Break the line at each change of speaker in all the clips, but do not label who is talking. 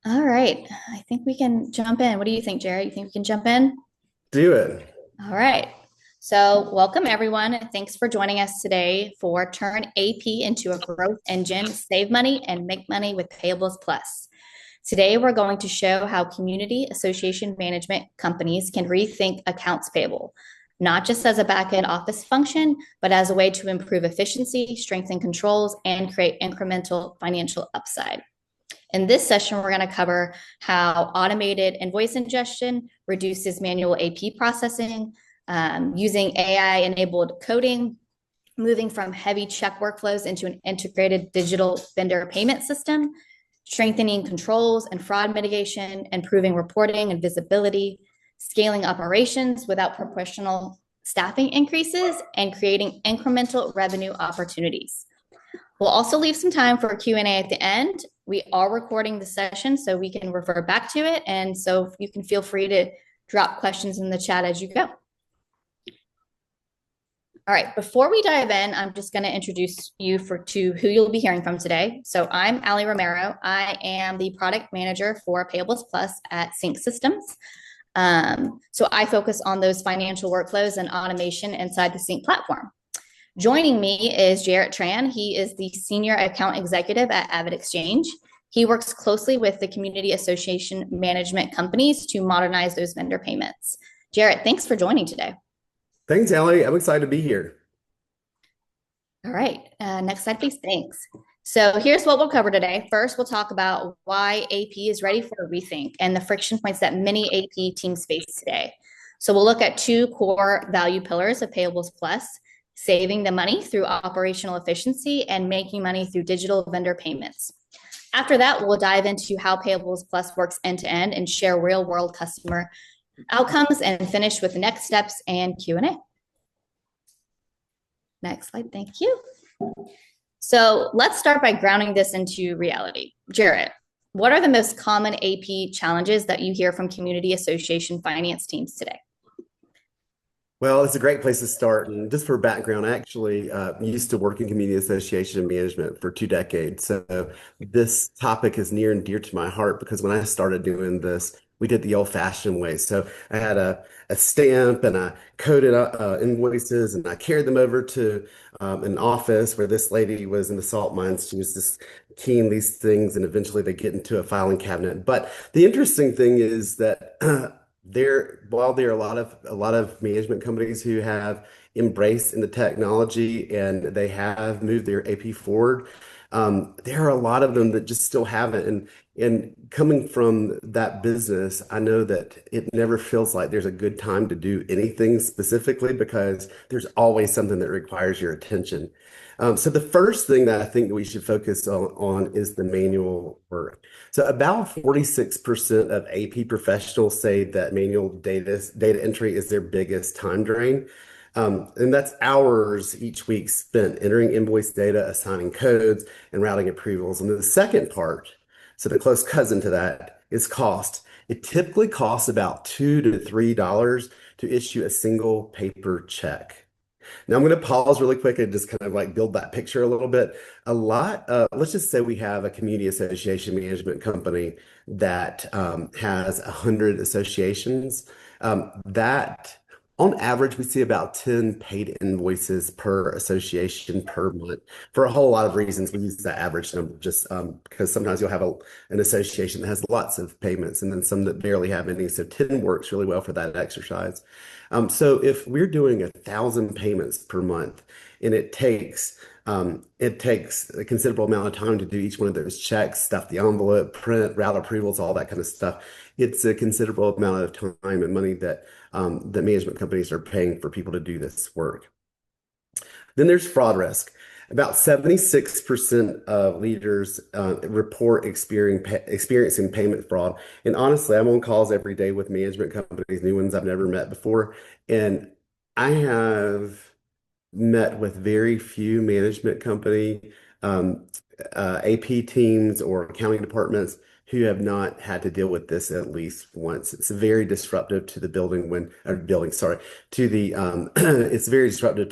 All right. I think we can jump in. What do you think, Jared? You think we can jump in?
Do it.
All right. So, welcome everyone. Thanks for joining us today for Turn AP into a Growth Engine, Save Money and Make Money with Payables Plus. Today, we're going to show how community association management companies can rethink accounts payable, not just as a back end office function, but as a way to improve efficiency, strengthen controls, and create incremental financial upside. In this session, we're going to cover how automated invoice ingestion reduces manual AP processing, using AI-enabled coding, moving from heavy check workflows into an integrated digital vendor payment system, strengthening controls and fraud mitigation, improving reporting and visibility, scaling operations without proportional staffing increases, and creating incremental revenue opportunities. We'll also leave some time for a Q&A at the end. We are recording the session so we can refer back to it. And so you can feel free to drop questions in the chat as you go. All right, before we dive in, I'm just going to introduce you to who you'll be hearing from today. So I'm Ali Romero. I am the product manager for Payables Plus at CINC Systems. So I focus on those financial workflows and automation inside the CINC platform. Joining me is Jarrett Tran. He is the Senior Account Executive at AvidXchange. He works closely with the community association management companies to modernize those vendor payments. Jarrett, thanks for joining today.
Thanks, Allie. I'm excited to be here.
All right, next slide, please. Thanks. So here's what we'll cover today. First, we'll talk about why AP is ready for a rethink and the friction points that many AP teams face today. So we'll look at two core value pillars of Payables Plus: saving the money through operational efficiency and making money through digital vendor payments. After that, we'll dive into how Payables Plus works end to end and share real world customer outcomes, and finish with next steps and Q&A. Next slide, thank you. So let's start by grounding this into reality. Jarrett, what are the most common AP challenges that you hear from community association finance teams today?
Well, it's a great place to start. And just for background, I actually used to work in community association management for 2 decades. So this topic is near and dear to my heart because when I started doing this, we did the old-fashioned way. So I had a stamp and I coded invoices and I carried them over to an office where this lady was in the salt mines. She was just keying these things and eventually they get into a filing cabinet. But the interesting thing is that while there are a lot of management companies who have embraced in the technology and they have moved their AP forward, there are a lot of them that just still haven't. And coming from that business, I know that it never feels like there's a good time to do anything specifically because there's always something that requires your attention. So the first thing that I think that we should focus on is the manual work. So about 46% of AP professionals say that manual data entry is their biggest time drain. And that's hours each week spent entering invoice data, assigning codes, and routing approvals. And then the second part, so the close cousin to that, is cost. It typically costs about $2 to $3 to issue a single paper check. Now I'm going to pause really quick and just kind of like build that picture a little bit. Let's just say we have a community association management company that has 100 associations. That on average, we see about 10 paid invoices per association per month. For a whole lot of reasons, we use that average number just because sometimes you'll have an association that has lots of payments and then some that barely have any. So 10 works really well for that exercise. So if we're doing 1,000 payments per month and it takes a considerable amount of time to do each one of those checks, stuff the envelope, print, route approvals, all that kind of stuff. It's a considerable amount of time and money that management companies are paying for people to do this work. Then there's fraud risk. About 76% of leaders report experiencing payment fraud. And honestly, I'm on calls every day with management companies, new ones I've never met before. And I have met with very few management company AP teams or accounting departments who have not had to deal with this at least once. It's very disruptive to the it's very disruptive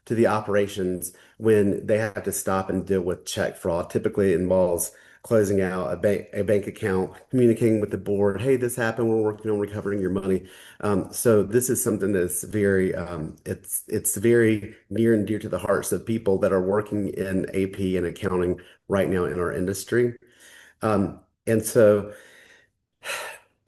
to the operations when they have to stop and deal with check fraud. Typically, it involves closing out a bank account, communicating with the board, hey, this happened, we're working on recovering your money. So this is something that's it's very near and dear to the hearts of people that are working in AP and accounting right now in our industry. And so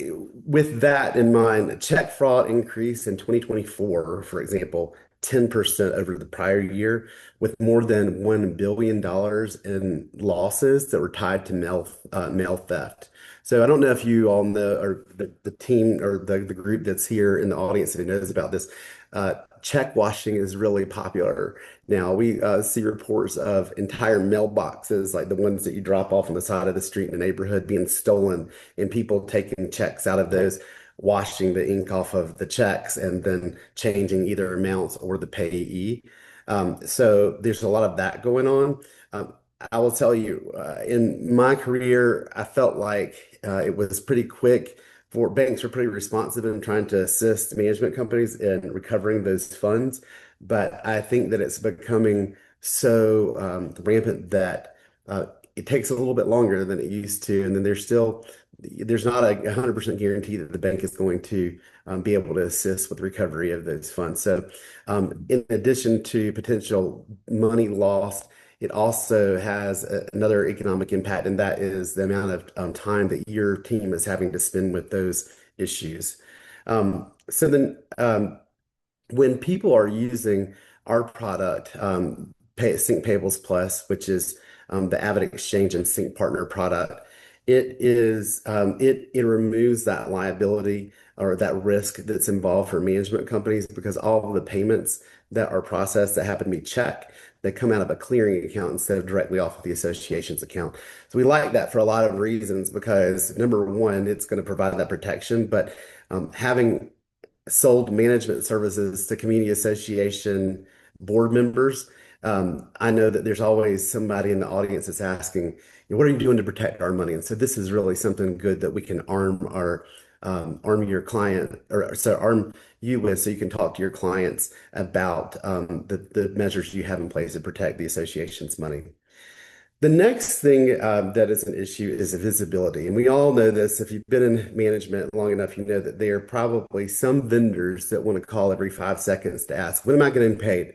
with that in mind, check fraud increased in 2024, for example, 10% over the prior year, with more than $1 billion in losses that were tied to mail theft. So I don't know if you all know, or the team or the group that's here in the audience that knows about this. Check washing is really popular now. We see reports of entire mailboxes, like the ones that you drop off on the side of the street in the neighborhood, being stolen and people taking checks out of those, washing the ink off of the checks, and then changing either amounts or the payee. So there's a lot of that going on. Um, I will tell you, in my career, I felt like it was pretty quick for banks were pretty responsive in trying to assist management companies in recovering those funds. But I think that it's becoming so rampant that it takes a little bit longer than it used to. And then there's not a 100% guarantee that the bank is going to be able to assist with recovery of those funds. So in addition to potential money lost, it also has another economic impact, and that is the amount of time that your team is having to spend with those issues. So then, when people are using our product, CINC Payables Plus, which is the AvidXchange and CINC Partner product, it removes that liability or that risk that's involved for management companies because all of the payments that are processed that happen to be check, they come out of a clearing account instead of directly off of the association's account. So we like that for a lot of reasons because number one, it's going to provide that protection, but having sold management services to community association board members, I know that there's always somebody in the audience that's asking, what are you doing to protect our money? And so this is really something good that we can arm your client or so arm you with so you can talk to your clients about the measures you have in place to protect the association's money. The next thing that is an issue is visibility. And we all know this. If you've been in management long enough, you know that there are probably some vendors that want to call every 5 seconds to ask, when am I getting paid?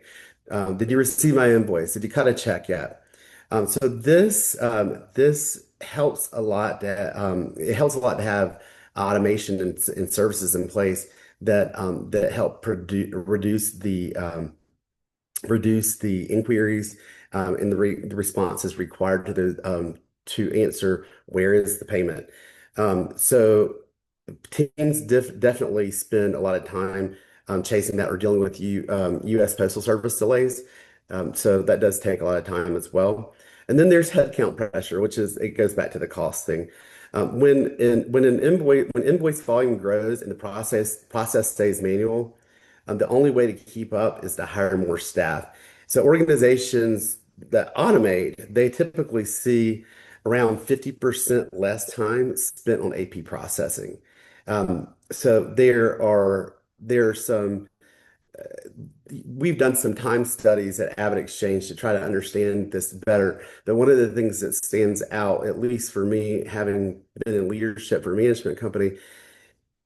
Did you receive my invoice? Did you cut a check yet? So this helps a lot it helps a lot to have automation and services in place that help reduce the inquiries and the responses required to answer where is the payment. So teams definitely spend a lot of time chasing that or dealing with U.S. Postal Service delays. So that does take a lot of time as well. And then there's headcount pressure, it goes back to the cost thing. When invoice volume grows and the process stays manual, the only way to keep up is to hire more staff. So organizations that automate, they typically see around 50% less time spent on AP processing. So there are some we've done some time studies at AvidXchange to try to understand this better. But one of the things that stands out, at least for me, having been in leadership for a management company,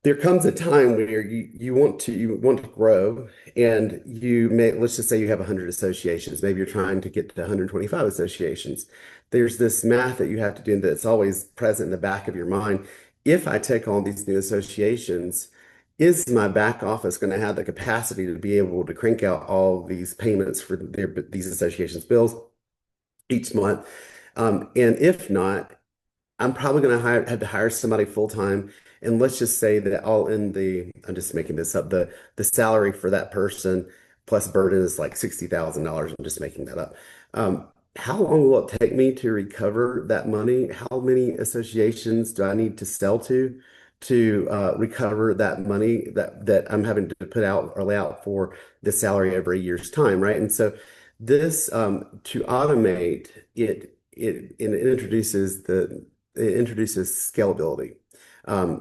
there comes a time where you want to grow and let's just say you have 100 associations. Maybe you're trying to get to 125 associations. There's this math that you have to do that's always present in the back of your mind. If I take on these new associations, is my back office going to have the capacity to be able to crank out all these payments for these associations bills each month? And if not, I'm probably going to have to hire somebody full time. And let's just say that I'm just making this up, the salary for that person plus burden is like $60,000. I'm just making that up. How long will it take me to recover that money? How many associations do I need to sell to recover that money that I'm having to put out or lay out for the salary over a year's time, right? And so this to automate it introduces scalability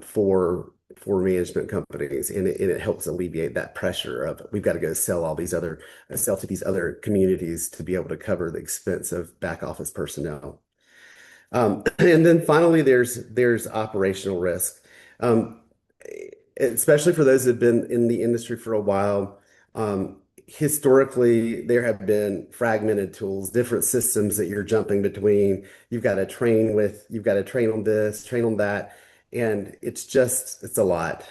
for for management companies, and it helps alleviate that pressure of we've got to go sell to these other communities to be able to cover the expense of back office personnel. And then finally, there's operational risk, um, especially for those that have been in the industry for a while. Historically, there have been fragmented tools, different systems that you're jumping between. You've got to train on this, train on that, and it's a lot.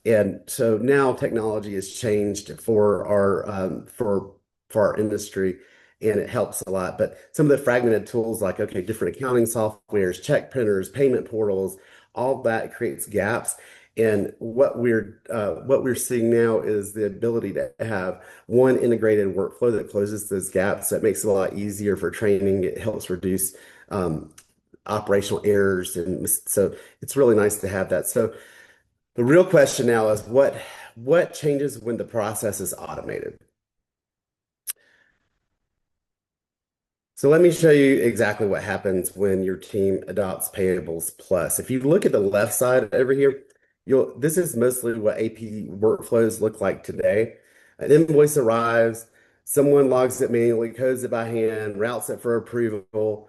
And so now technology has changed for our industry, and it helps a lot. But some of the fragmented tools, like okay, different accounting softwares, check printers, payment portals, all that creates gaps. And what we're seeing now is the ability to have one integrated workflow that closes those gaps. That makes it a lot easier for training. It helps reduce operational errors, and so it's really nice to have that. So the real question now is what changes when the process is automated? So let me show you exactly what happens when your team adopts Payables Plus. If you look at the left side over here, this is mostly what AP workflows look like today. An invoice arrives, someone logs it manually, codes it by hand, routes it for approval,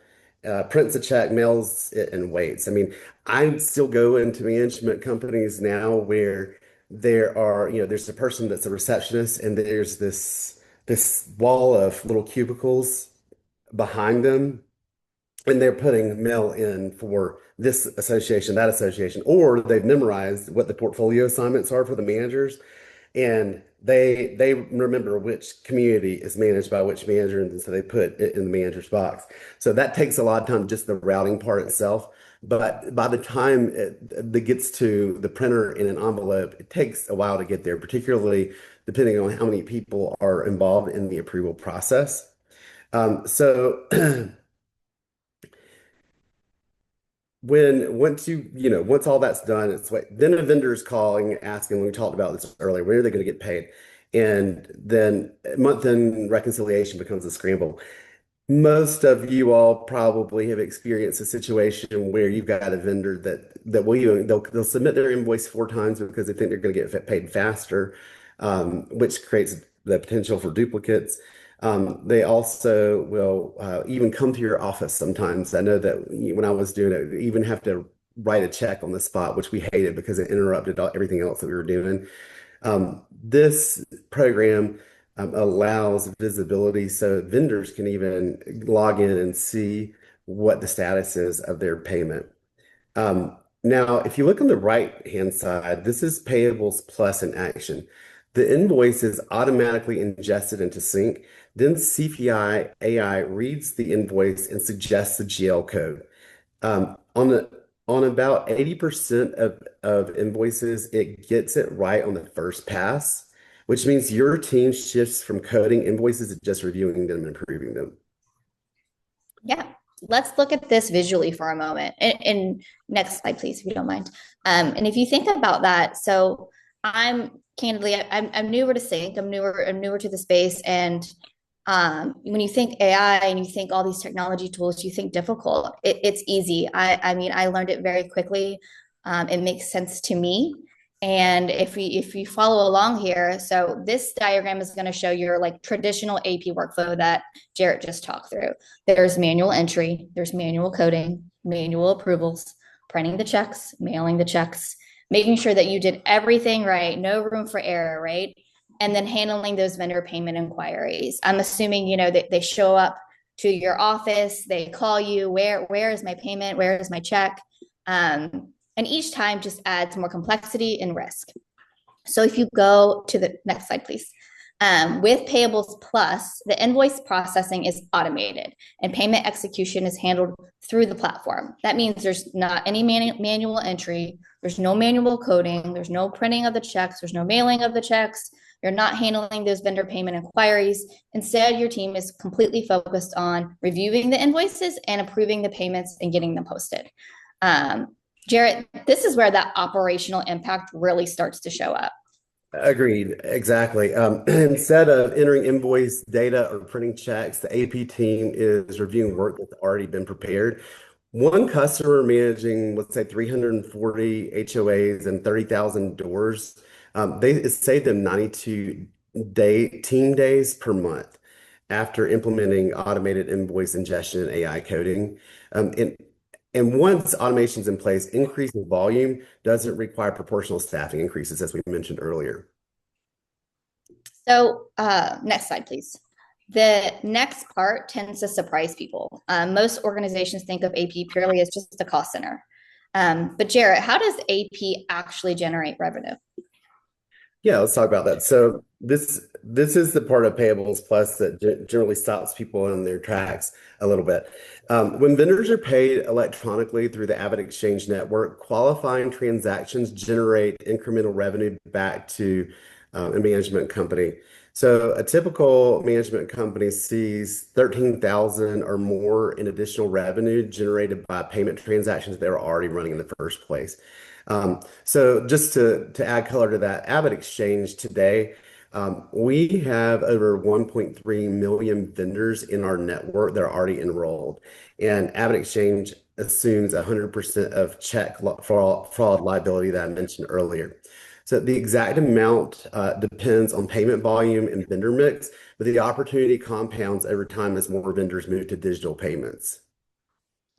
prints a check, mails it, and waits. I mean, I still go into management companies now where there's a person that's a receptionist, and there's this wall of little cubicles behind them, and they're putting mail in for this association, that association, or they've memorized what the portfolio assignments are for the managers, and they remember which community is managed by which manager, and so they put it in the manager's box. So that takes a lot of time, just the routing part itself. But by the time it gets to the printer in an envelope, it takes a while to get there, particularly depending on how many people are involved in the approval process. So once all that's done, then a vendor is calling, asking, we talked about this earlier, when are they going to get paid? And then month-end reconciliation becomes a scramble. Most of you all probably have experienced a situation where you've got a vendor that they'll submit their invoice 4 times because they think they're going to get paid faster, which creates the potential for duplicates. They also will even come to your office sometimes. I know that when I was doing it, we even have to write a check on the spot, which we hated because it interrupted everything else that we were doing. This program allows visibility so vendors can even log in and see what the status is of their payment. Now, if you look on the right-hand side, this is Payables Plus in action. The invoice is automatically ingested into CINC. Then CPI AI reads the invoice and suggests the GL code. On about 80% of invoices, it gets it right on the first pass, which means your team shifts from coding invoices to just reviewing them and approving them.
Yeah, let's look at this visually for a moment. And next slide, please, if you don't mind. And if you think about that, so I'm newer to CINC. I'm newer to the space, and when you think AI and you think all these technology tools, you think difficult. It's easy. I mean, I learned it very quickly. It makes sense to me. And if you follow along here, so this diagram is going to show your like traditional AP workflow that Jarrett just talked through. There's manual entry, there's manual coding, manual approvals, printing the checks, mailing the checks, making sure that you did everything right, no room for error, right? And then handling those vendor payment inquiries. I'm assuming, that they show up to your office, they call you, where is my payment? Where is my check? And each time just adds more complexity and risk. So if you go to the next slide, please. With Payables Plus, the invoice processing is automated and payment execution is handled through the platform. That means there's not any manual entry, there's no manual coding, there's no printing of the checks, there's no mailing of the checks, you're not handling those vendor payment inquiries. Instead, your team is completely focused on reviewing the invoices and approving the payments and getting them posted. Jarrett, this is where that operational impact really starts to show up.
Agreed. Exactly. Instead of entering invoice data or printing checks, the AP team is reviewing work that's already been prepared. One customer managing, let's say, 340 HOAs and 30,000 doors, it saved them 92 team days per month after implementing automated invoice ingestion and AI coding. Um, and, and once automation's in place, increasing volume doesn't require proportional staffing increases, as we mentioned earlier.
So, next slide, please. The next part tends to surprise people. Most organizations think of AP purely as just a cost center. But Jarrett, how does AP actually generate revenue?
Yeah, let's talk about that. So this is the part of Payables Plus that generally stops people in their tracks a little bit. When vendors are paid electronically through the AvidXchange network, qualifying transactions generate incremental revenue back to a management company. So a typical management company sees 13,000 or more in additional revenue generated by payment transactions they were already running in the first place. So just to add color to that, AvidXchange today, we have over 1.3 million vendors in our network that are already enrolled. And AvidXchange assumes 100% of check fraud liability that I mentioned earlier. So the exact amount depends on payment volume and vendor mix, but the opportunity compounds over time as more vendors move to digital payments.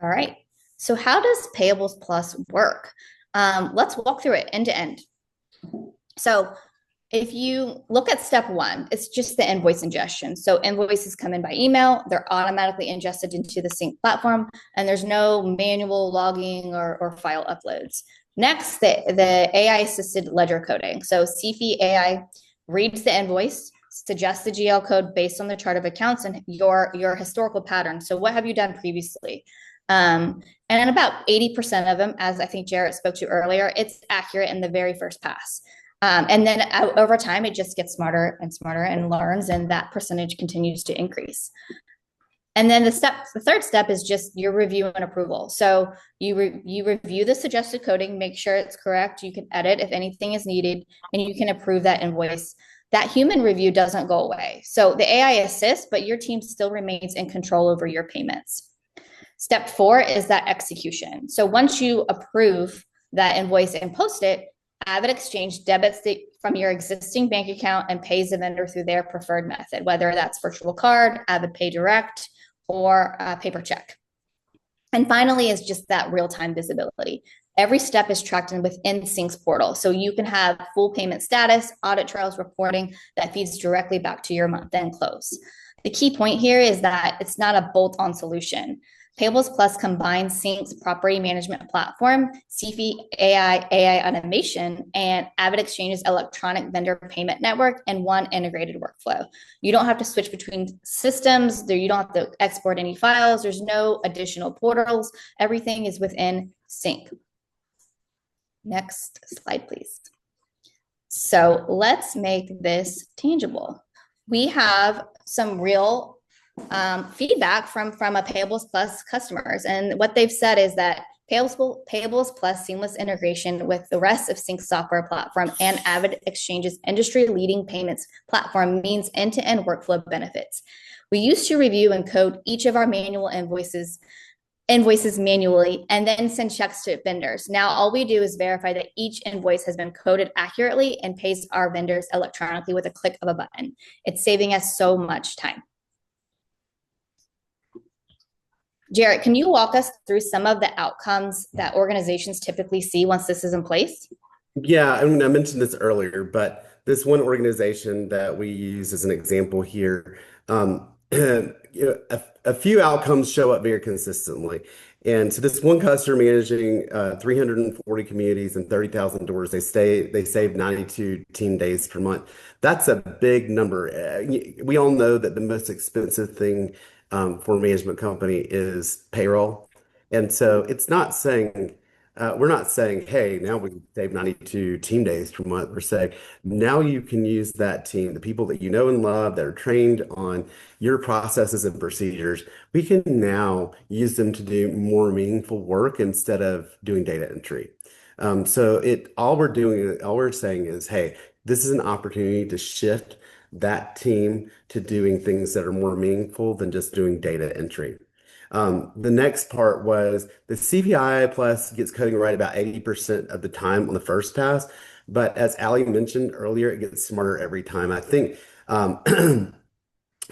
All right. So, how does Payables Plus work? Let's walk through it end to end. So, if you look at step one, it's just the invoice ingestion. So invoices come in by email, they're automatically ingested into the CINC platform, and there's no manual logging or file uploads. Next, the AI assisted ledger coding. So CFI AI reads the invoice, suggests the GL code based on the chart of accounts and your historical pattern. So what have you done previously? And about 80% of them, as I think Jarrett spoke to earlier, it's accurate in the very first pass. And then over time, it just gets smarter and smarter and learns, and that percentage continues to increase. And then the third step is just your review and approval. So you review the suggested coding, make sure it's correct. You can edit if anything is needed, and you can approve that invoice. That human review doesn't go away. So the AI assists, but your team still remains in control over your payments. Step 4 is that execution. So once you approve that invoice and post it, AvidXchange debits from your existing bank account and pays the vendor through their preferred method, whether that's virtual card, AvidPay Direct, or paper check. And finally is just that real-time visibility. Every step is tracked within CINC's portal. So you can have full payment status, audit trails reporting that feeds directly back to your month-end close. The key point here is that it's not a bolt-on solution. Payables Plus combines CINC's property management platform, CFI AI automation, and AvidXchange's electronic vendor payment network in one integrated workflow. You don't have to switch between systems. You don't have to export any files. There's no additional portals. Everything is within CINC. Next slide, please. So let's make this tangible. We have some real feedback from a Payables Plus customers. And what they've said is that Payables Plus seamless integration with the rest of CINC software platform and AvidXchange's industry-leading payments platform means end-to-end workflow benefits. We used to review and code each of our manual invoices manually and then send checks to vendors. Now all we do is verify that each invoice has been coded accurately and pays our vendors electronically with a click of a button. It's saving us so much time. Jarrett, can you walk us through some of the outcomes that organizations typically see once this is in place?
Yeah, I mean, I mentioned this earlier, but this one organization that we use as an example here, a few outcomes show up very consistently. And so this one customer managing 340 communities and 30,000 doors, they save 92 team days per month. That's a big number. We all know that the most expensive thing for a management company is payroll. And so it's not saying, we're not saying, hey, now we save 92 team days per month. We're saying now you can use that team, the people that you know and love that are trained on your processes and procedures. We can now use them to do more meaningful work instead of doing data entry. All we're saying is, hey, this is an opportunity to shift that team to doing things that are more meaningful than just doing data entry. The next part was the CPI plus gets coding right about 80% of the time on the first pass. But as Ali mentioned earlier, it gets smarter every time. Um,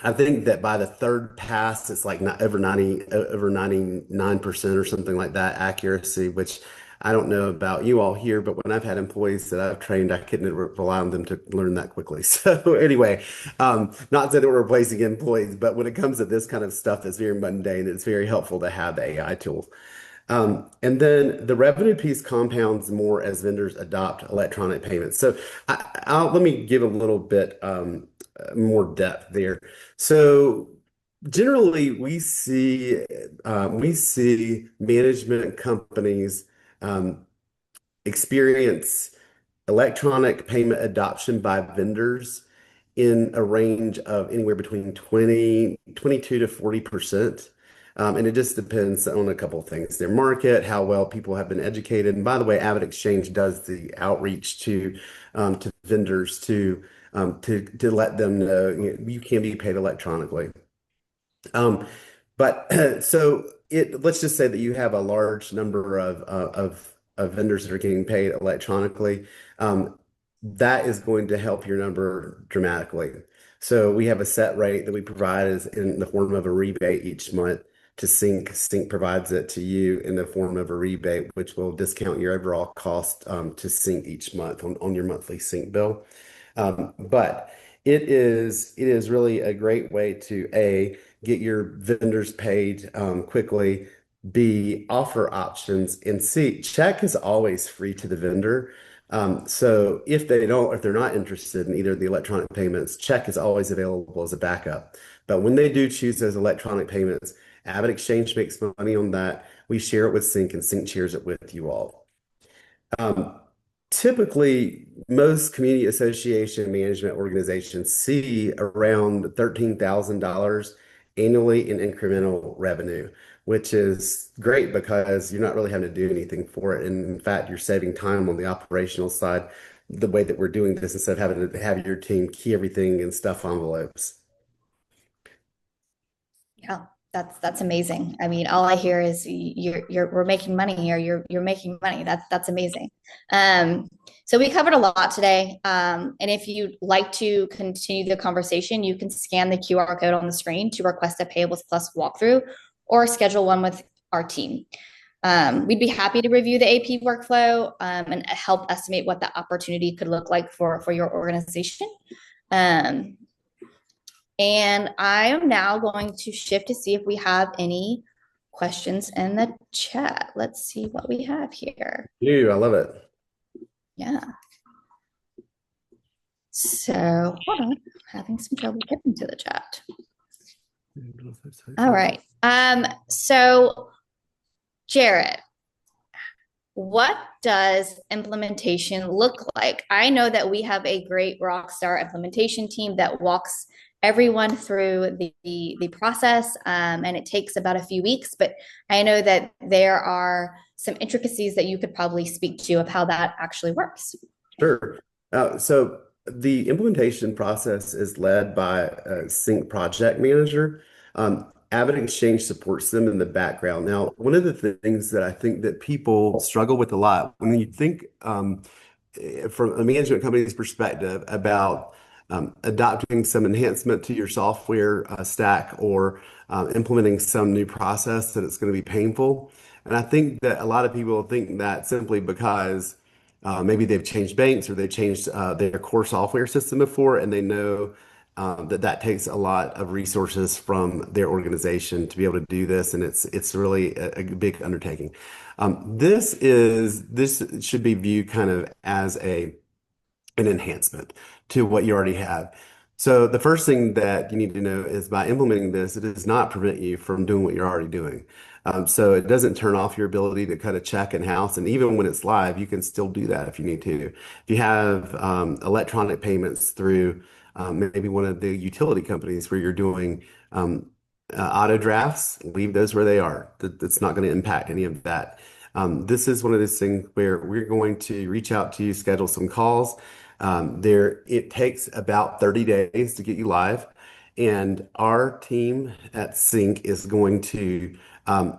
I think that by the third pass, it's like not over 99% or something like that accuracy, which I don't know about you all here, but when I've had employees that I've trained, I couldn't rely on them to learn that quickly. So anyway, not that we're replacing employees, but when it comes to this kind of stuff that's very mundane, it's very helpful to have the AI tool. And then the revenue piece compounds more as vendors adopt electronic payments. So let me give a little bit more depth there. So generally, we see management companies um, experience electronic payment adoption by vendors in a range of anywhere between 22 to 40%. And it just depends on a couple of things, their market, how well people have been educated. And by the way, AvidXchange does the outreach to vendors to let them know you can be paid electronically. Um, but so let's just say that you have a large number of vendors that are getting paid electronically. Um, that is going to help your number dramatically. So we have a set rate that we provide is in the form of a rebate each month to CINC. CINC provides it to you in the form of a rebate, which will discount your overall cost to CINC each month on your monthly CINC bill. But it is really a great way to A, get your vendors paid quickly, B, offer options, and C, check is always free to the vendor. So if they're not interested in either of the electronic payments, check is always available as a backup. But when they do choose those electronic payments, AvidXchange makes money on that. We share it with CINC, and CINC shares it with you all. Um, Typically, most community association management organizations see around $13,000 annually in incremental revenue, which is great because you're not really having to do anything for it. And in fact, you're saving time on the operational side, the way that we're doing this instead of having to have your team key everything in stuff envelopes.
Yeah, that's amazing. I mean, all I hear is we're making money here. You're making money. That's amazing. Um, so we covered a lot today. And if you'd like to continue the conversation, you can scan the QR code on the screen to request a Payables Plus walkthrough or schedule one with our team. We'd be happy to review the AP workflow and help estimate what the opportunity could look like for your organization. Um, and I am now going to shift to see if we have any questions in the chat. Let's see what we have here.
I love it.
Yeah. So hold on, having some trouble getting to the chat. All right. So Jared, what does implementation look like? I know that we have a great rockstar implementation team that walks everyone through the process, and it takes about a few weeks, but I know that there are some intricacies that you could probably speak to of how that actually works.
Sure. So the implementation process is led by a Sync project manager. AvidXchange supports them in the background. Now, one of the things that I think that people struggle with a lot when you think from a management company's perspective about adopting some enhancement to your software stack or implementing some new process that it's going to be painful. And I think that a lot of people think that simply because maybe they've changed banks or they've changed their core software system before, and they know that takes a lot of resources from their organization to be able to do this, and it's really a big undertaking. This should be viewed kind of as an enhancement to what you already have. So the first thing that you need to know is by implementing this, it does not prevent you from doing what you're already doing. So it doesn't turn off your ability to cut a check in-house. And even when it's live, you can still do that if you need to. If you have electronic payments through maybe one of the utility companies where you're doing auto drafts, leave those where they are. That's not going to impact any of that. This is one of those things where we're going to reach out to you, schedule some calls. It takes about 30 days to get you live. And our team at Sync is going to,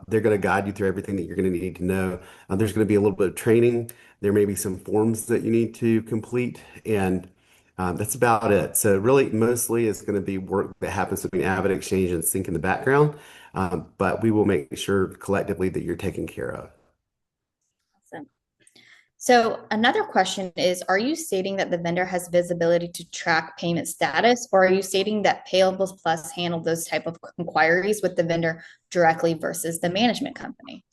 they're going to guide you through everything that you're going to need to know. There's going to be a little bit of training. There may be some forms that you need to complete, and that's about it. So really, mostly it's going to be work that happens between AvidXchange and Sync in the background, but we will make sure collectively that you're taken care of.
Awesome. So another question is, are you stating that the vendor has visibility to track payment status, or are you stating that Payables Plus handle those type of inquiries with the vendor directly versus the management company?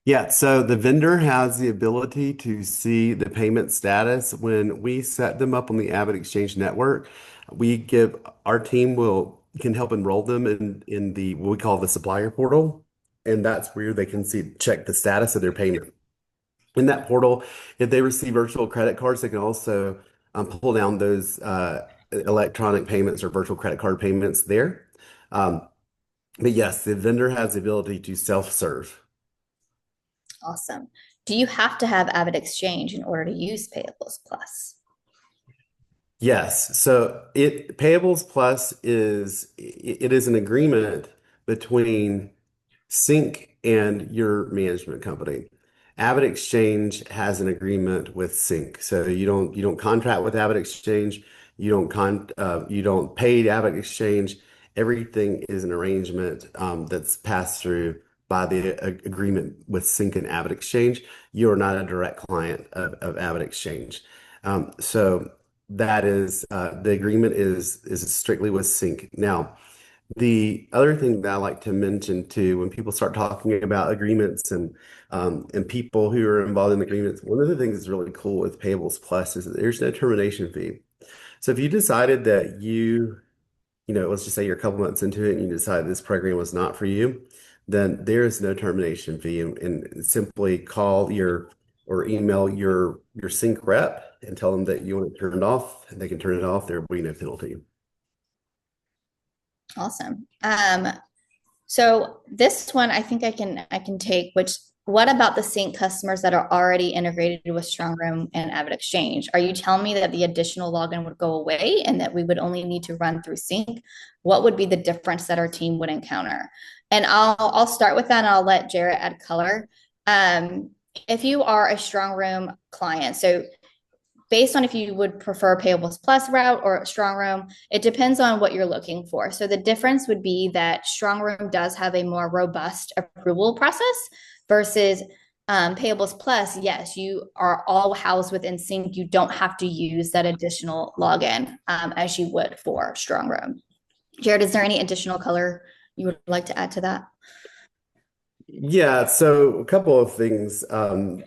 Yeah, so the vendor has the ability to see the payment status when we set them up on the AvidXchange network. We give our team will can help enroll them in the what we call the supplier portal, and that's where they can see check the status of their payment. In that portal, if they receive virtual credit cards, they can also pull down those electronic payments or virtual credit card payments there. Um, but yes, the vendor has the ability to self-serve.
Awesome. Do you have to have AvidXchange in order to use Payables Plus?
Yes. So it Payables Plus it is an agreement between Sync and your management company. AvidXchange has an agreement with Sync, so you don't contract with AvidXchange. You don't pay AvidXchange. Everything is an arrangement that's passed through by the agreement with Sync and AvidXchange. You are not a direct client of AvidXchange. So that is the agreement is strictly with Sync. Now, the other thing that I like to mention too, when people start talking about agreements and people who are involved in agreements, one of the things that's really cool with Payables Plus is that there's no termination fee. So if you decided that let's just say you're a couple months into it and you decide this program was not for you, then there is no termination fee, and simply call your or email your sync rep and tell them that you want it turned off, and they can turn it off. There will be no penalty.
Awesome. So this one I think I can take, which what about the Sync customers that are already integrated with StrongRoom and AvidXchange? Are you telling me that the additional login would go away and that we would only need to run through Sync? What would be the difference that our team would encounter? And I'll start with that and I'll let Jarrett add color. Um, if you are a StrongRoom client, so based on if you would prefer Payables Plus route or StrongRoom, it depends on what you're looking for. So the difference would be that StrongRoom does have a more robust approval process versus Payables Plus. Yes, you are all housed within Sync. You don't have to use that additional login as you would for StrongRoom. Jared, is there any additional color you would like to add to that?
Yeah, so a couple of things. I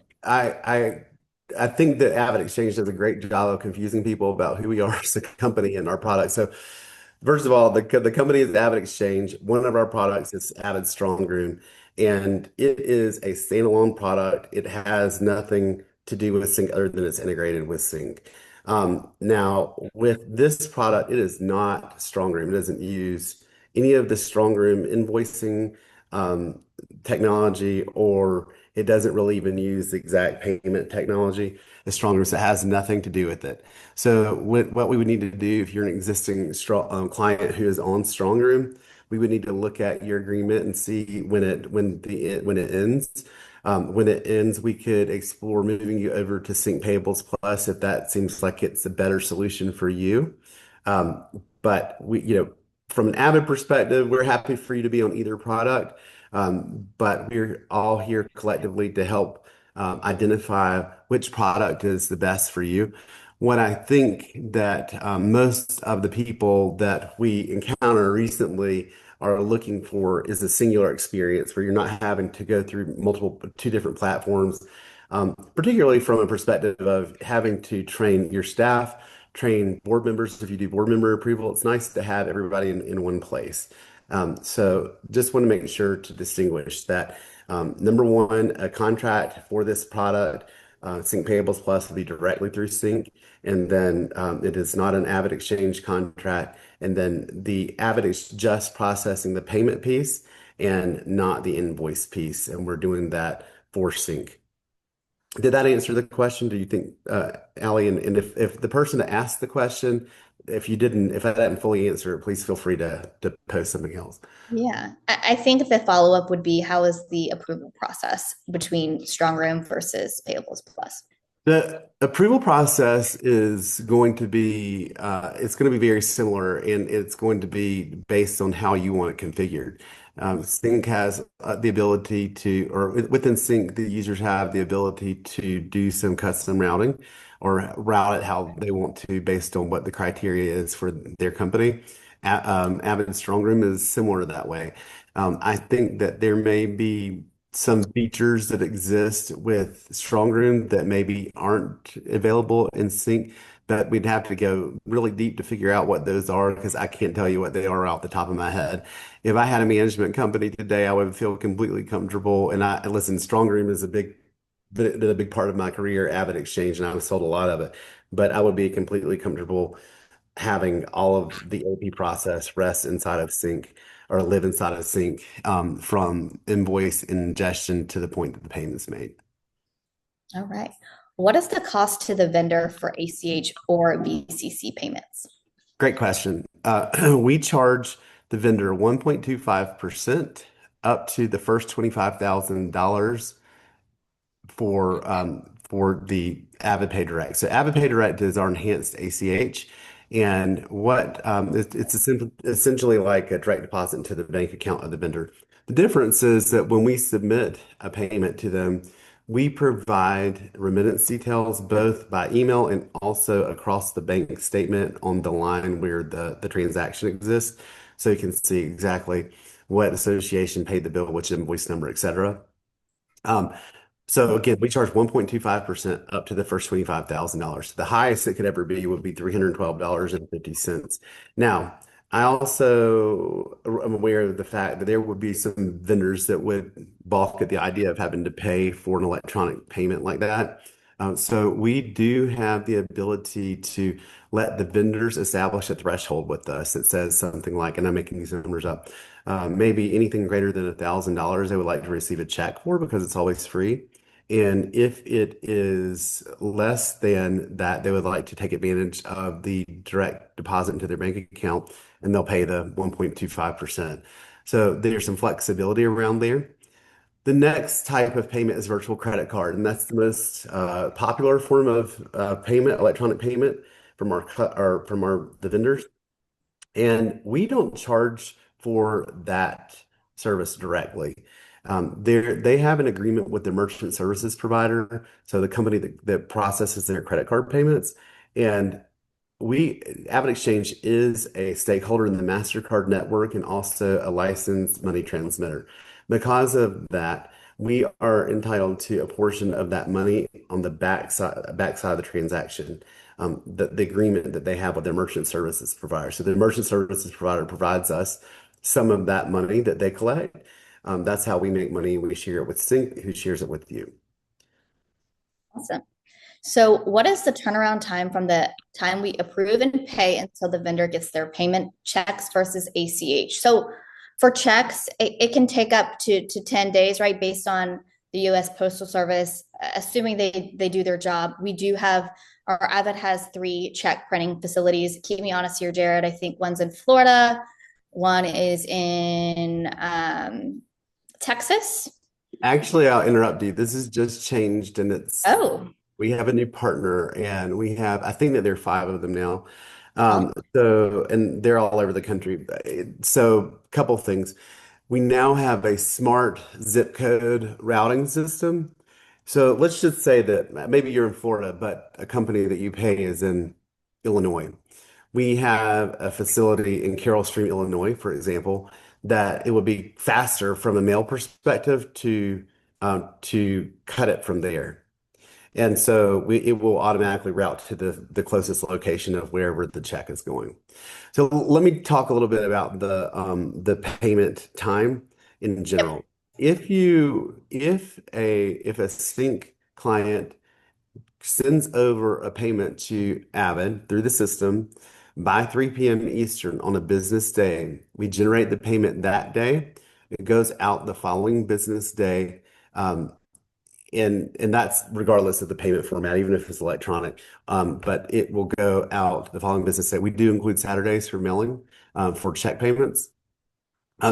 think that AvidXchange does a great job of confusing people about who we are as a company and our product. So first of all, the company is AvidXchange. One of our products is Avid Strongroom, and it is a standalone product. It has nothing to do with Sync other than it's integrated with Sync. Now, with this product, it is not Strongroom. It doesn't use any of the Strongroom invoicing technology, or it doesn't really even use the exact payment technology. The Strongroom, so it has nothing to do with it. So what we would need to do if you're an existing client who is on Strongroom, we would need to look at your agreement and see when it ends. When it ends, we could explore moving you over to Sync Payables Plus if that seems like it's a better solution for you. Um, but from an Avid perspective, we're happy for you to be on either product. But we're all here collectively to help identify which product is the best for you. What I think that most of the people that we encounter recently are looking for is a singular experience where you're not having to go through two different platforms, particularly from a perspective of having to train your staff, train board members. If you do board member approval, it's nice to have everybody in one place. So just want to make sure to distinguish that. Number one, a contract for this product, Sync Payables Plus, will be directly through Sync. And then it is not an AvidXchange contract. And then the Avid is just processing the payment piece and not the invoice piece. And we're doing that for Sync. Did that answer the question? Do you think, Allie, and if the person that asked the question if I didn't fully answer it, please feel free to post something else.
Yeah. I think the follow-up would be how is the approval process between Strong Room versus Payables Plus?
The approval process is going to be it's going to be very similar, and it's going to be based on how you want it configured. CINC has the ability to, or within CINC, the users have the ability to do some custom routing or route it how they want to based on what the criteria is for their company. Avid Strongroom is similar that way. I think that there may be some features that exist with Strongroom that maybe aren't available in Sync, but we'd have to go really deep to figure out what those are because I can't tell you what they are off the top of my head. If I had a management company today, I would feel completely comfortable. And listen, Strongroom is been a big part of my career, AvidXchange, and I've sold a lot of it. But I would be completely comfortable having all of the AP process rest inside of Sync or live inside of Sync from invoice ingestion to the point that the payment's made.
All right. What is the cost to the vendor for ACH or VCC payments?
Great question. We charge the vendor 1.25% up to the first $25,000 for the AvidPay Direct. So AvidPay Direct is our enhanced ACH, and essentially like a direct deposit into the bank account of the vendor. The difference is that when we submit a payment to them, we provide remittance details both by email and also across the bank statement on the line where the transaction exists. So you can see exactly what association paid the bill, which invoice number, et cetera. So again, we charge 1.25% up to the first $25,000. The highest it could ever be would be $312.50. Now, I also am aware of the fact that there would be some vendors that would balk at the idea of having to pay for an electronic payment like that. So we do have the ability to let the vendors establish a threshold with us. It says something like, and I'm making these numbers up, maybe anything greater than $1,000 they would like to receive a check for because it's always free. And if it is less than that, they would like to take advantage of the direct deposit into their bank account and they'll pay the 1.25%. So there's some flexibility around there. The next type of payment is virtual credit card, and that's the most popular form of payment, electronic payment from the vendors. And we don't charge for that service directly. They have an agreement with the merchant services provider, so the company that processes their credit card payments. And AvidXchange is a stakeholder in the MasterCard network and also a licensed money transmitter. Because of that, we are entitled to a portion of that money on the backside of the transaction, the agreement that they have with their merchant services provider. So the merchant services provider provides us some of that money that they collect. That's how we make money. We share it with Sync, who shares it with you.
Awesome. So, what is the turnaround time from the time we approve and pay until the vendor gets their payment checks versus ACH? So, for checks, it can take up to 10 days, right? Based on the US Postal Service, assuming they do their job. We do have, our Avid has 3 check printing facilities. Keep me honest here, Jared. I think one's in Florida, one is in Texas.
Actually, I'll interrupt you. This has just changed, and
Oh,
we have a new partner, and I think that there are 5 of them now.
oh,
And they're all over the country. So, a couple of things. We now have a smart zip code routing system. So let's just say that maybe you're in Florida, but a company that you pay is in Illinois. We have a facility in Carroll Stream, Illinois, for example, that it would be faster from a mail perspective to cut it from there. And so it will automatically route to the closest location of wherever the check is going. So let me talk a little bit about the payment time in
yep.
general. If a sync client sends over a payment to Avid through the system by 3 p.m. Eastern on a business day, we generate the payment that day. It goes out the following business day. And that's regardless of the payment format, even if it's electronic. But it will go out the following business day. We do include Saturdays for mailing for check payments.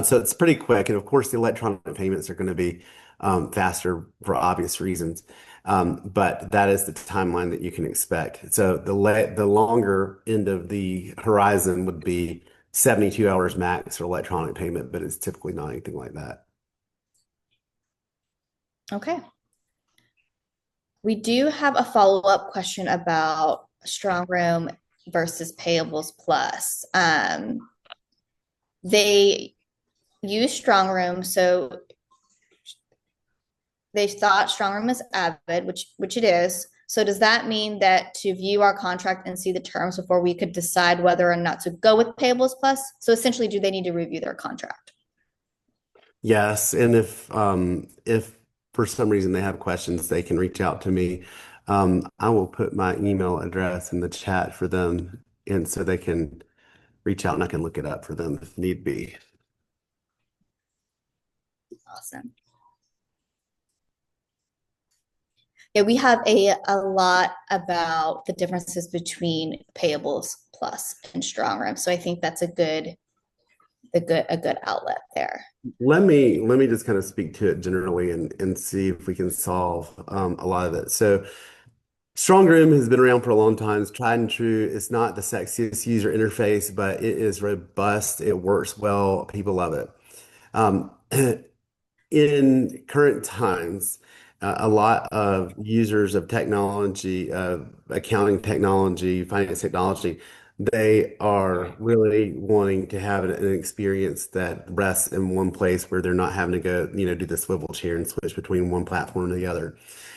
So it's pretty quick. And of course, the electronic payments are going to be faster for obvious reasons. But that is the timeline that you can expect. So the longer end of the horizon would be 72 hours max for electronic payment, but it's typically not anything like that.
Okay. We do have a follow-up question about strong room versus payables plus. They use strong room, so they thought strong room is Avid, which it is. So does that mean that to view our contract and see the terms before we could decide whether or not to go with payables plus? So essentially, do they need to review their contract?
Yes, and if for some reason they have questions, they can reach out to me. I will put my email address in the chat for them, and so they can reach out and I can look it up for them if need be.
Awesome. Yeah, we have a lot about the differences between payables plus and strong room. So I think that's a good outlet there.
Let me just kind of speak to it generally and see if we can solve a lot of it. So Strong Room has been around for a long time. It's tried and true. It's not the sexiest user interface, but it is robust. It works well. People love it. Um, in current times, a lot of users of technology, accounting technology, finance technology, they are really wanting to have an experience that rests in one place where they're not having to go, do the swivel chair and switch between one platform and the other.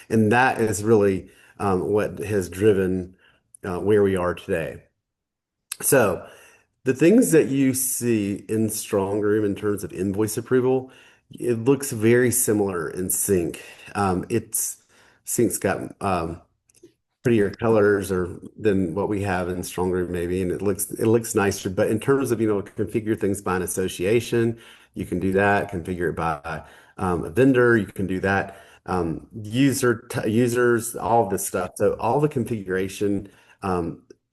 And that is really what has driven where we are today. So, the things that you see in StrongRoom in terms of invoice approval, it looks very similar in CINC. CINC's got prettier colors or than what we have in StrongRoom maybe, and it looks nicer. But in terms of configure things by an association, you can do that. Configure it by a vendor, you can do that. Users, all of this stuff. So all the configuration.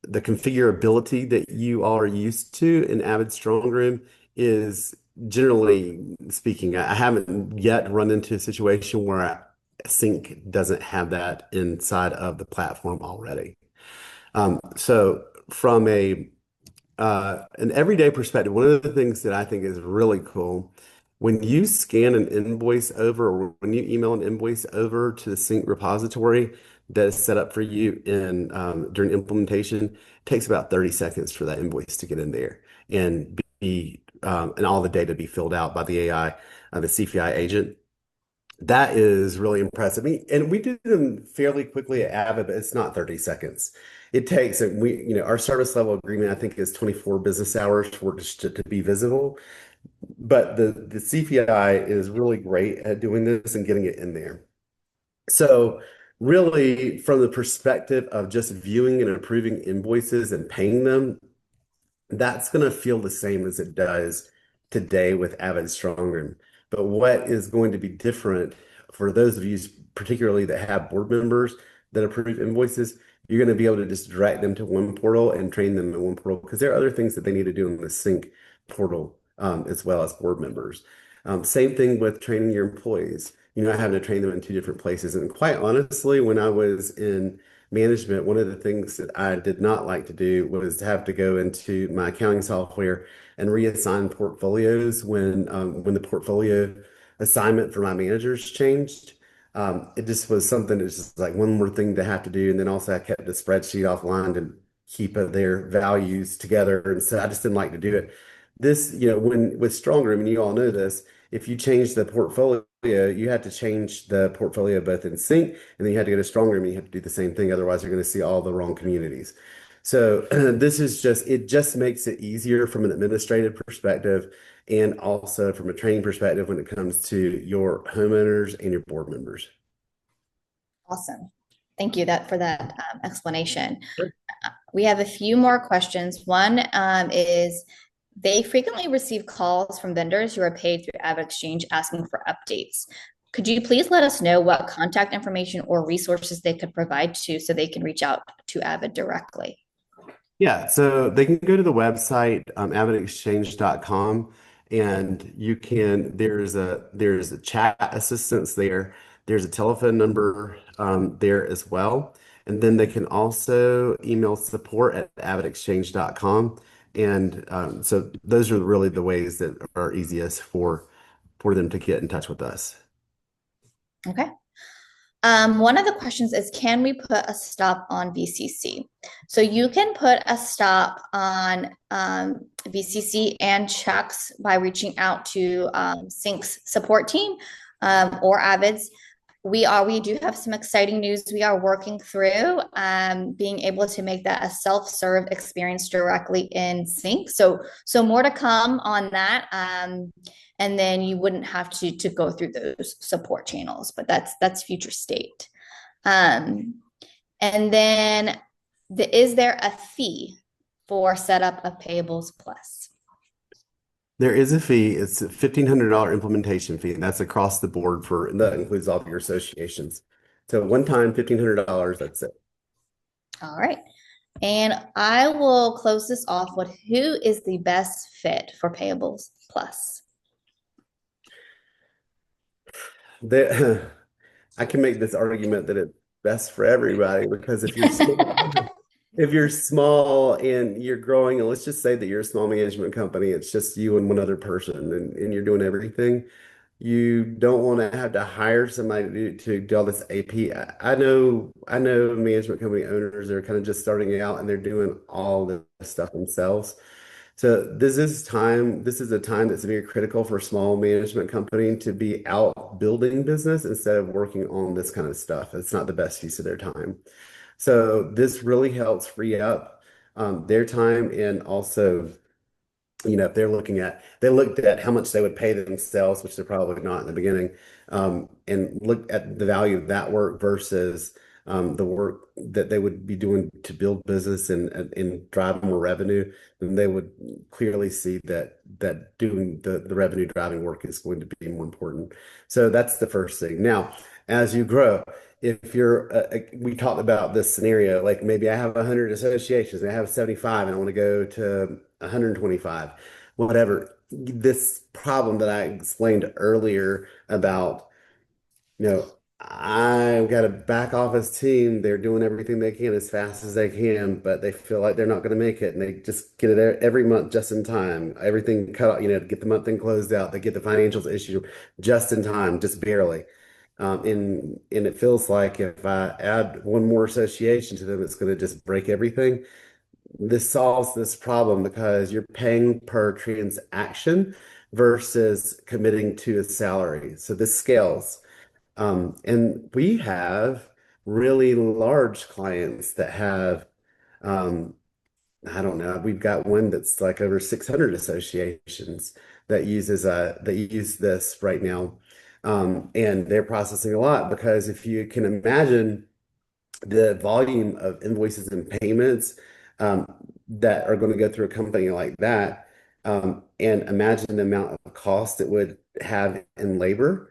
The configurability that you all are used to in Avid StrongRoom is generally speaking, I haven't yet run into a situation where Sync doesn't have that inside of the platform already. So from an everyday perspective, one of the things that I think is really cool, when you scan an invoice over or when you email an invoice over to the Sync repository that is set up for you in during implementation, it takes about 30 seconds for that invoice to get in there and be and all the data be filled out by the AI, the CPI agent. That is really impressive. And we do them fairly quickly at Avid, but it's not 30 seconds. It takes, and our service level agreement, I think, is 24 business hours for it to be visible. But the CPI is really great at doing this and getting it in there. So really, from the perspective of just viewing and approving invoices and paying them, that's going to feel the same as it does today with Avid StrongRoom. But what is going to be different for those of you, particularly that have board members that approve invoices, you're going to be able to just direct them to one portal and train them in one portal because there are other things that they need to do in the Sync portal as well as board members. Same thing with training your employees. You're not having to train them in two different places. And quite honestly, when I was in management, one of the things that I did not like to do was to have to go into my accounting software and reassign portfolios when the portfolio assignment for my managers changed. It just was something that's just like one more thing to have to do. And then also I kept the spreadsheet offline to keep their values together. And so I just didn't like to do it. This, when with Stronger, I mean, you all know this, if you change the portfolio, you have to change the portfolio both in Sync and then you have to go to Stronger and you have to do the same thing. Otherwise, you're going to see all the wrong communities. So it just makes it easier from an administrative perspective and also from a training perspective when it comes to your homeowners and your board members.
Awesome. Thank you for that explanation.
Sure.
We have a few more questions. One is they frequently receive calls from vendors who are paid through AvidXchange asking for updates. Could you please let us know what contact information or resources they could provide to so they can reach out to Avid directly?
Yeah, so they can go to the website, AvidXchange.com, and there's a chat assistance there. There's a telephone number there as well. And then they can also email support at AvidXchange.com. And so those are really the ways that are easiest for them to get in touch with us.
Okay. One of the questions is, can we put a stop on VCC? So you can put a stop on VCC and checks by reaching out to CINC's support team or Avid's. We do have some exciting news. We are working through being able to make that a self-serve experience directly in CINC. So more to come on that. And then you wouldn't have to go through those support channels, but that's future state. And then is there a fee for setup of Payables Plus?
There is a fee. It's a $1,500 implementation fee, and that's across the board and that includes all of your associations. So one time, $1,500, that's it.
All right. And I will close this off with who is the best fit for Payables Plus?
I can make this argument that it's best for everybody because if you're small and you're growing, and let's just say that you're a small management company, it's just you and one other person, and you're doing everything. You don't want to have to hire somebody to do all this AP. I know management company owners that are kind of just starting out and they're doing all this stuff themselves. So this is a time that's very critical for a small management company to be out building business instead of working on this kind of stuff. It's not the best use of their time. So this really helps free up their time, and also, if they looked at how much they would pay themselves, which they're probably not in the beginning, and looked at the value of that work versus the work that they would be doing to build business and drive more revenue, then they would clearly see that doing the revenue driving work is going to be more important. So that's the first thing. Now, as you grow, if we talked about this scenario, like maybe I have 100 associations, and I have 75, and I want to go to 125, whatever. This problem that I explained earlier about, I've got a back office team. They're doing everything they can as fast as they can, but they feel like they're not going to make it. And they just get it every month just in time. Everything cut out, get the month end closed out. They get the financials issued just in time, just barely. And it feels like if I add one more association to them, it's going to just break everything. This solves this problem because you're paying per transaction versus committing to a salary. So this scales. And we have really large clients that have, I don't know, we've got one that's like over 600 associations that use this right now. And they're processing a lot because if you can imagine the volume of invoices and payments um, that are going to go through a company like that, and imagine the amount of cost it would have in labor,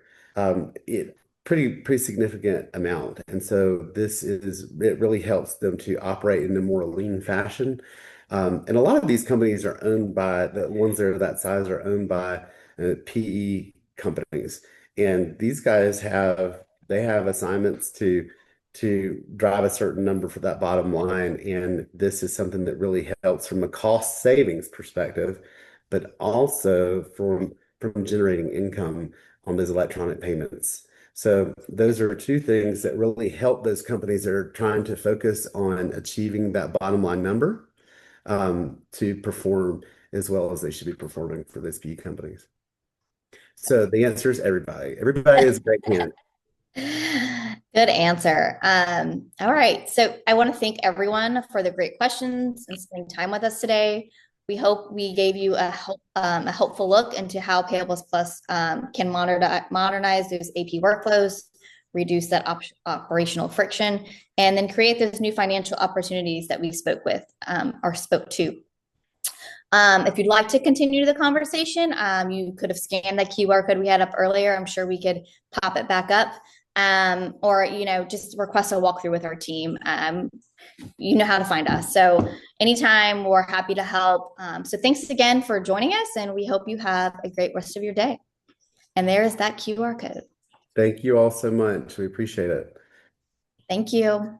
it pretty significant amount. And so it really helps them to operate in a more lean fashion. And a lot of these companies are owned by the ones that are that size are owned by PE companies. And these guys they have assignments to drive a certain number for that bottom line. And this is something that really helps from a cost savings perspective, but also from generating income on those electronic payments. So those are two things that really help those companies that are trying to focus on achieving that bottom line number to perform as well as they should be performing for those PE companies. So the answer is everybody. Everybody is a great candidate.
Good answer. All right. So I want to thank everyone for the great questions and spending time with us today. We hope we gave you a helpful look into how Payables Plus can modernize those AP workflows, reduce that operational friction, and then create those new financial opportunities that we spoke to. If you'd like to continue the conversation, you could have scanned the QR code we had up earlier. I'm sure we could pop it back up. Or, just request a walkthrough with our team. You know how to find us. So anytime, we're happy to help. So thanks again for joining us, and we hope you have a great rest of your day. And there is that QR code.
Thank you all so much. We appreciate it.
Thank you.